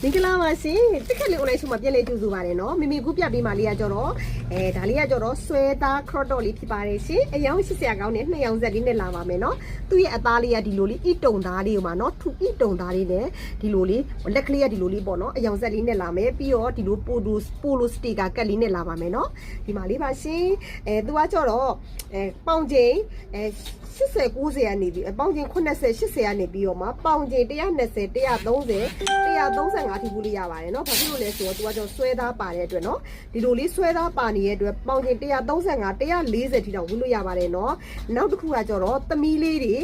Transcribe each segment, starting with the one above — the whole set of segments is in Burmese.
မင်္ဂလာပါရှင်တက်ခက်လေး online ရှုမှာပြည့်လေးကြိုဆိုပါတယ်နော်မိမိခုပြပေးမှလေးကကြတော့ဒါလေးကကြတော့ဆွဲသား crop top လေးဖြစ်ပါတယ်ရှင်အယောင်80ကောင်းနဲ့2ယောင်ဆက်လေးနဲ့လာပါမယ်နော်သူ့ရဲ့အသားလေးကဒီလိုလေးဣတုံသားလေးကိုမှာနော်ထူဣတုံသားလေးနဲ့ဒီလိုလေးလက်ကလေးကဒီလိုလေးပေါ့နော်အယောင်ဆက်လေးနဲ့လာမယ်ပြီးတော့ဒီလိုပိုလိုစတီကာကတ်လေးနဲ့လာပါမယ်နော်ဒီမှာလေးပါရှင်သူကကြတော့ပေါင်ချိန်80 90ကနေပြီးပေါင်ချိန်80 80ကနေပြီးတော့မှပေါင်ချိန်120 130 135ထိဘူးလေးရပါတယ်နော်ဘာဖြစ်လို့လဲဆိုတော့သူကကြောဆွဲသားပါတဲ့အတွက်နော်ဒီလိုလေးဆွဲသားပါနေတဲ့အတွက်ပေါင်ချိန်135 140ထိတောင်ဝတ်လို့ရပါတယ်နော်နောက်တစ်ခုကကြတော့သမီးလေးတွေ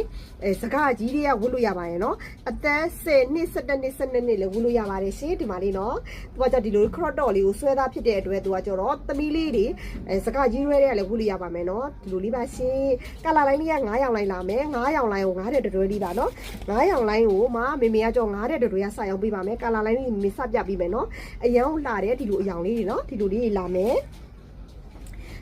စကားကြီးတွေကဝတ်လို့ရပါတယ်နော်အသက်10နှစ်17နှစ်12နှစ်လည်းဝတ်လို့ရပါတယ်ရှင်ဒီမှာလေးနော်သူကကြောဒီလို crop top လေးကိုဆွဲသားဖြစ်တဲ့အတွက်သူကကြောတော့သမီးလေးတွေစကားကြီးတွေကလည်းဝတ်လို့ရပါမယ်နော်ဒီလိုလေးပါရှင်ကလာလိုင်းလေးက9ရောင်လိုင်းလာမယ်9ရောင်လိုင်းကို9တဲ့တွဲလေးပါနော်9ရောင်လိုင်းကိုမှမေမေကကြော9တဲ့တွဲကစရောက်ပေးပါမယ်ကလာလိုင်းလေးမေစပြပေးမယ်နော်အယောင်လာတဲ့ဒီလိုအယောင်လေးတွေနော်ဒီလိုလေးလာမယ်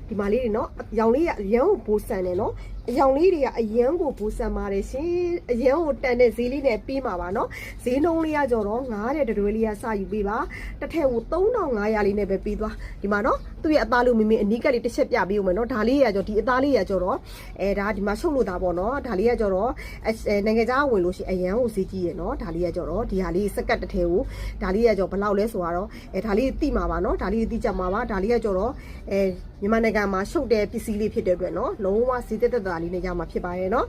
ဒီမှာလေးတွေနော်အယောင်လေးကအယောင်ကိုပိုးဆန်တယ်နော်အယောင်လေးတွေကအယံကိုပိုးဆန်ပါတယ်ရှင်အယံကိုတန်တဲ့ဈေးလေးနဲ့ပေးမှာပါနော်ဈေးနှုန်းလေးကကြောတော့9တဲ့တွဲလေးကစယူပေးပါတစ်ထည့်ကို3500လေးနဲ့ပဲပေးသွားဒီမှာနော်သူ့ရဲ့အသားလို့မိမိအနီးကပ်လေးတစ်ချက်ပြပေးဦးမယ်နော်ဒါလေးကကြောဒီအသားလေးကကြောတော့ဒါဒီမှာရှုပ်လို့တာပေါ့နော်ဒါလေးကကြောတော့နိုင်ငံခြားဝင်လို့ရှိအယံကိုဈေးကြီးရယ်နော်ဒါလေးကကြောတော့ဒီဟာလေးစက်ကတ်တစ်ထည့်ကိုဒါလေးကကြောဘယ်လောက်လဲဆိုတော့ဒါလေးသိမှာပါနော်ဒါလေးသိကြမှာပါဒါလေးကကြောတော့မြန်မာနိုင်ငံမှာရှုပ်တဲ့ပစ္စည်းလေးဖြစ်တဲ့အတွက်နော်လုံးဝဈေးသက်သက်သာလေးနဲ့ရမှာဖြစ်ပါရဲ့နော်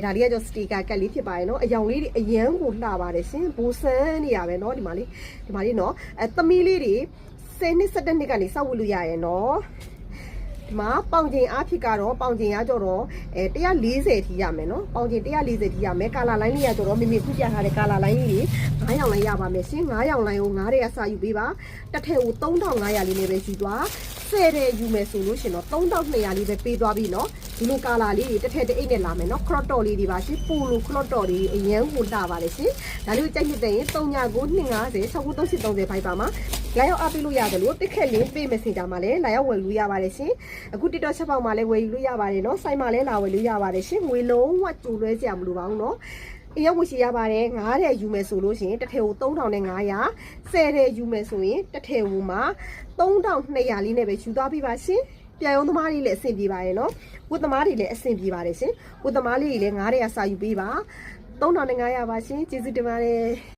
ဒါလေးကကြောစတီကာကတ်လေးဖြစ်ပါရဲ့နော်အယောင်လေးတွေအယံကိုလှပါတယ်ရှင်ဘိုးဆန်းနေရပဲနော်ဒီမှာလေးနော်သမီးလေးတွေ10နှစ်17နှစ်ကနေစောက်ဝတ်လို့ရရဲ့နော်ဒီမှာပေါင်ချိန်အားဖြစ်ကတော့ပေါင်ချိန်ကကြတော့140ထိရမယ်နော်ပေါင်ချိန်140ထိရမယ်ကာလာလိုင်းလေးကကြတော့မိမိခုပြထားတဲ့ကာလာလိုင်းလေးတွေ9ရောင်လိုင်းရပါမယ်ရှင်9ရောင်လိုင်းကို9တဲ့ကစယူပေးပါတစ်ထည့်ကို3500လေးနဲ့ပဲယူသွား10တဲ့ယူမယ်ဆိုလို့ရှင်တော့3200လေးပဲပေးသွားပြီနော်ဒီလိုကာလာလေးတွေတစ်ထည့်တအိတ်နဲ့လာမယ်နော် crop top လေးတွေပါရှင်ပိုလို crop top တွေအရန်ကိုလှပါတယ်ရှင်ဒါလေးကိုကြိုက်နှစ်တဲ့ရင်399250 6930ဖိုက်ပါမှာလာရောက်အားပေးလို့ရတယ်လို့တစ်ခက်လင်းပေး messenger မှာလည်းလာရောက်ဝယ်လို့ရပါတယ်ရှင်အခု TikTok ချက်ပေါက်မှာလည်းဝယ်ယူလို့ရပါတယ်နော်ဆိုင်မှာလည်းလာဝယ်လို့ရပါတယ်ရှင်ငွေလုံးဝကြိုလွဲစရာမလိုပါဘူးနော်အရောက်ဝရှိရပါတယ်9တဲ့ယူမယ်ဆိုလို့ရှိရင်တစ်ထည်ကို3500 10တဲ့ယူမယ်ဆိုရင်တစ်ထည်ကိုမှ3200လေးနဲ့ပဲယူသွားပြပါရှင်ပြန်ရုံသမားလေးလည်းအဆင်ပြေပါရဲ့နော်ဝတ်သမားတွေလည်းအဆင်ပြေပါတယ်ရှင်ဝတ်သမားလေးတွေလည်း9တဲ့ကစာယူပေးပါ3500ပါရှင်ကျေးဇူးတင်ပါတယ်